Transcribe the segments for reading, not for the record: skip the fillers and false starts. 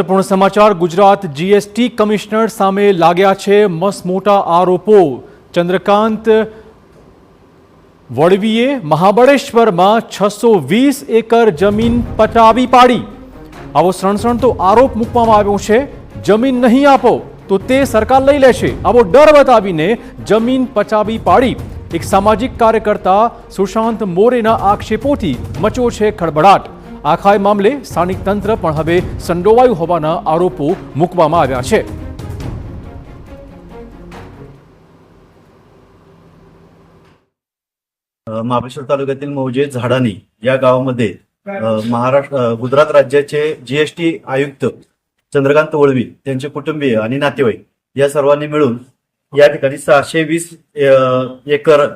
महत्वपूर्ण समाचार। Gujarat GST commissioner सामे लाग्या छे मस्त मोटा आरोपो। चंद्रकांत वड़वीए महाबळेश्वर में 620 एकड़ जमीन पटावी पाड़ी। आवो सणसणतो आरोप मूकवामां आव्यो छे। जमीन नहीं आपो तो ते सरकार लई लेशे आवो डर बतावीने जमीन पचावी पाड़ी। एक सामाजिक कार्यकर्ता सुशांत मोरेना आक्षेपोथी मचो छे खळबळाट। आखा मामले स्थानिक तंत्र पण हवे संडोवायुं होवाना आरोपो मूकवामां आव्या छे। महाबळेश्वर तालुक्यातील मौजे झाडानी या गावामध्ये गुजरात राज्याचे जीएसटी आयुक्त चंद्रकांत वळवी त्यांचे कुटुंबीय आणि नातेवाईक या सर्वांनी मिळून या ठिकाणी 620 एकर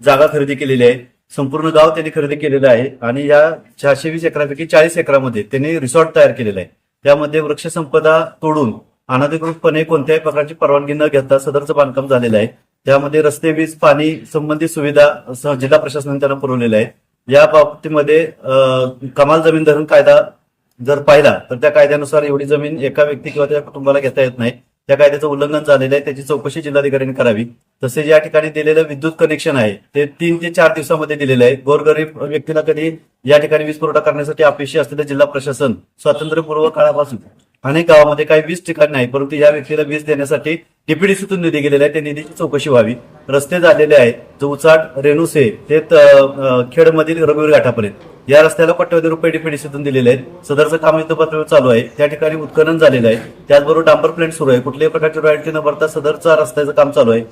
जागा खरेदी केलेली आहे। संपूर्ण गाव त्यांनी खरेदी केलेलं आहे आणि या 620 एकरापैकी 40 एकरामध्ये त्यांनी रिसॉर्ट तयार केलेला आहे। त्यामध्ये वृक्षसंपदा तोडून अनधिकृतपणे कोणत्याही प्रकारची परवानगी न घेता सदरचं बांधकाम झालेलं आहे। त्यामध्ये रस्ते, वीज, पाणी संबंधित सुविधा जिल्हा प्रशासनाने त्यांना पुरवलेल्या आहे। या बाबतीमध्ये कमाल जमीन धरण कायदा जर पाहिला तर त्या कायद्यानुसार एवढी जमीन एका व्यक्ती किंवा त्या कुटुंबाला घेता येत नाही। त्या कायद्याचं उल्लंघन झालेलं आहे, त्याची चौकशी जिल्हाधिकाऱ्यांनी करावी। तसेच या ठिकाणी दिलेलं विद्युत कनेक्शन आहे ते 3 ते 4 दिवसामध्ये दिलेलं आहे। गोरगरीब व्यक्तीला कधी या ठिकाणी वीज पुरवठा करण्यासाठी अपयशी असलेलं जिल्हा प्रशासन स्वातंत्र्यपूर्व काळापासून अनेक गावामध्ये काही 20 ठिकाणी नाही, परंतु या व्यक्तीला वीज देण्यासाठी टीपीडीसीतून निधी गेलेला आहे, त्या निधीची चौकशी व्हावी। रस्ते झालेले आहेत, जो उचाट रेणुसे ते खेडमधील रघुवीर घाटापर्यंत या रस्त्याला कोट्यवधी रुपये टीपीडीसीतून दिलेले आहेत। सदरचं काम युद्धपातळीवर चालू आहे, त्या ठिकाणी उत्खनन झालेलं आहे। त्याचबरोबर डांबर प्लांट सुरू आहे। कुठल्याही प्रकारची रॉयल्टी न भरता सदरचा रस्त्याचं काम चालू आहे।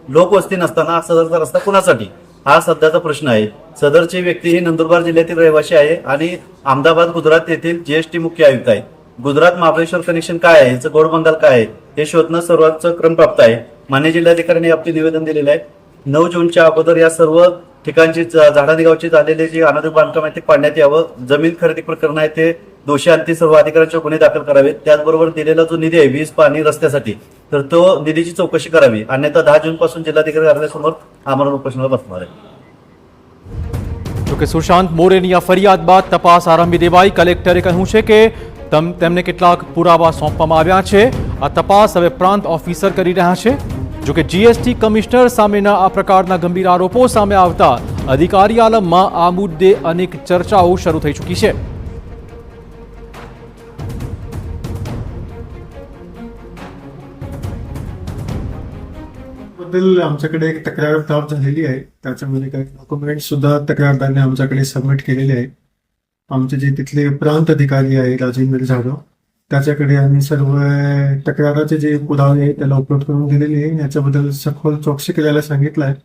लोकवस्ती नसताना सदरचा रस्ता कुणासाठी, हा सध्याचा प्रश्न आहे। सदरची व्यक्ती ही नंदुरबार जिल्ह्यातील रहिवासी आहे आणि अहमदाबाद गुजरात येथील जीएसटी मुख्य आयुक्त आहे। गुजरात महाबळेश्वर कनेक्शन काय आहे, याचं गोड बंगाल काय आहे हे शोधणं सर्वांचं क्रम प्राप्त आहे। मान्य जिल्हाधिकाऱ्यांनी आपले निवेदन दिलेलं आहे। 9 जूनच्या अगोदर या सर्व ठिकाणची झाडानी गावची झालेले जे अनधिकृत बांधकाम आहे ते पाडण्यात यावं। जमीन खरेदी प्रकरण आहे ते दोषी आणि सर्व अधिकाऱ्यांच्या गुन्हे दाखल करावेत। त्याचबरोबर दिलेला जो निधी आहे वीज, पाणी, रस्त्यासाठी तर तो निधीची चौकशी करावी, अन्यथा 10 जून पासून जिल्हाधिकारी कार्यालयासमोर आमरण उपोषणाला बसणार आहे। જોકે સુશાંત મોરેની આ ફરિયાદ બાદ તપાસ આરંભી દેવાઈ। કલેક્ટરે કહ્યું છે કે તેમને કેટલાક પુરાવા સોંપવામાં આવ્યા છે। આ તપાસ હવે પ્રાંત ઓફિસર કરી રહ્યા છે। જોકે જીએસટી કમિશનર સામેના આ પ્રકારના ગંભીર આરોપો સામે આવતા અધિકારી આલમમાં આ મુદ્દે અનેક ચર્ચાઓ શરૂ થઈ ચૂકી છે। आमच्याकडे एक तक्रार प्राप्त झालेली आहे, त्याच्यामध्ये काही डॉक्युमेंट सुद्धा तक्रारदाराने आमच्याकडे सबमिट केलेले आहेत। आमचे जे तिथले प्रांत अधिकारी आहे राजेंद्र जाधव, त्याच्याकडे आम्ही सर्व तक्राराचे जे पुरावे आहेत त्याला अपलोड करून दिलेले आहे। याच्याबद्दल सखोल चौकशी करायला सांगितलं आहे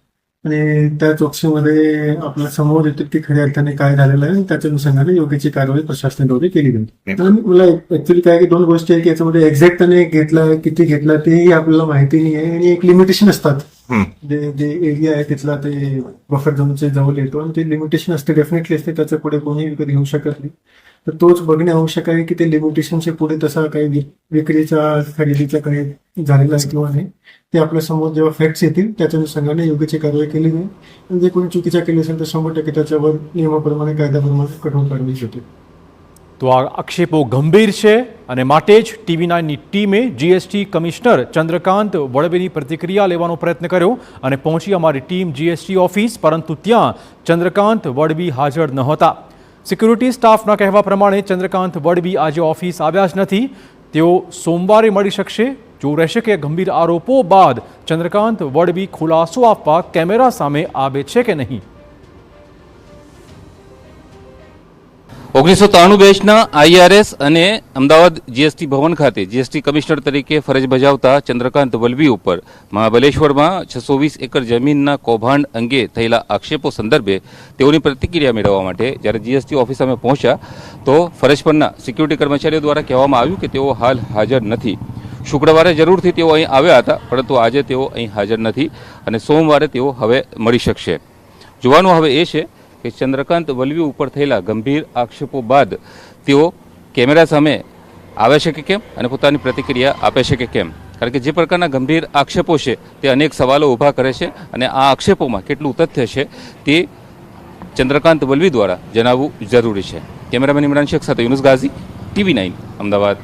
आणि त्या चौकशीमध्ये आपल्या समोर येते की खऱ्या अर्थाने काय झालेलं आहे, त्याच्या अनुषंगाने योग्य कारवाई प्रशासनाद्वारे केली जाईल। मला ऍक्च्युली काय की 2 गोष्टी आहे की याच्यामध्ये एक्झॅक्टने घेतला किती घेतला तेही आपल्याला माहिती नाही आहे आणि एक लिमिटेशन असतात। जे एरिया आहे तिथला ते बफर झोनच्या जवळ येतो आणि ते लिमिटेशन असते, डेफिनेटली असते, त्याच्या पुढे कोणी विकत घेऊ शकत नाही। तर तोच बघणे आवश्यक आहे की ते लिमिटेशनच्या पुढे तसा काही विक्रीचा खरेदीचा काही झालेला आहे किंवा नाही, ते आपल्या समोर जेव्हा फॅक्ट्स येतील त्याच्या अनुषंगाने योग्य कारवाई केली जाईल आणि जे कोणी चुकीच्या केली असेल तर 100% त्याच्यावर नियमाप्रमाणे कायद्याप्रमाणे कठोर कारवाई होते। तो आ आक्षेपो गंभीर है અને માટે જ TV9 ની ટીમે જીએસટી કમિશનર ચંદ્રકાંત વળવેની પ્રતિક્રિયા લેવાનો પ્રયત્ન કર્યો અને પહોંચી અમારી ટીમ જીએસટી ઓફિસ, પરંતુ ત્યાં ચંદ્રકાંત વળવી હાજર નહોતા। સિક્યુરિટી સ્ટાફના કહેવા પ્રમાણે ચંદ્રકાંત વળવી આજે ઓફિસ આવ્યા જ નથી। તેઓ સોમવારે મળી શકશે। જો રહેશે કે ગંભીર આરોપો બાદ ચંદ્રકાંત વળવી ખુલાસો આપવા કેમેરા સામે આવે છે કે નહીં। 1993 બેચના આઈઆરએસ અને અમદાવાદ જીએસટી ભવન ખાતે જીએસટી કમિશનર તરીકે ફરજ બજાવતા ચંદ્રકાંત વલવી ઉપર મહાબલેશ્વરમાં 620 એકર જમીનના કૌભાંડ અંગે થયેલા આક્ષેપો સંદર્ભે તેઓની પ્રતિક્રિયા મેળવવા માટે જ્યારે જીએસટી ઓફિસ અમે પહોંચ્યા તો ફરજ પરના સિક્યુરિટી કર્મચારીઓ દ્વારા કહેવામાં આવ્યું કે તેઓ હાલ હાજર નથી। શુક્રવારે જરૂરથી તેઓ અહીં આવ્યા હતા, પરંતુ આજે તેઓ અહીં હાજર નથી અને સોમવારે તેઓ હવે મળી શકશે। જોવાનું હવે એ છે કે ચંદ્રકાંત વલવી ઉપર થયેલા ગંભીર આક્ષેપો બાદ તેઓ કેમેરા સામે આવે છે કે કેમ અને પોતાની પ્રતિક્રિયા આપે છે કે કેમ, કારણ કે જે પ્રકારના ગંભીર આક્ષેપો છે તે અનેક સવાલો ઊભા કરે છે અને આ આક્ષેપોમાં કેટલું તથ્ય છે તે ચંદ્રકાંત વલવી દ્વારા જણાવવું જરૂરી છે। કેમેરામેન ઇમરાન શેખ સાથે યુનુસ ગાઝી, TV9 અમદાવાદ।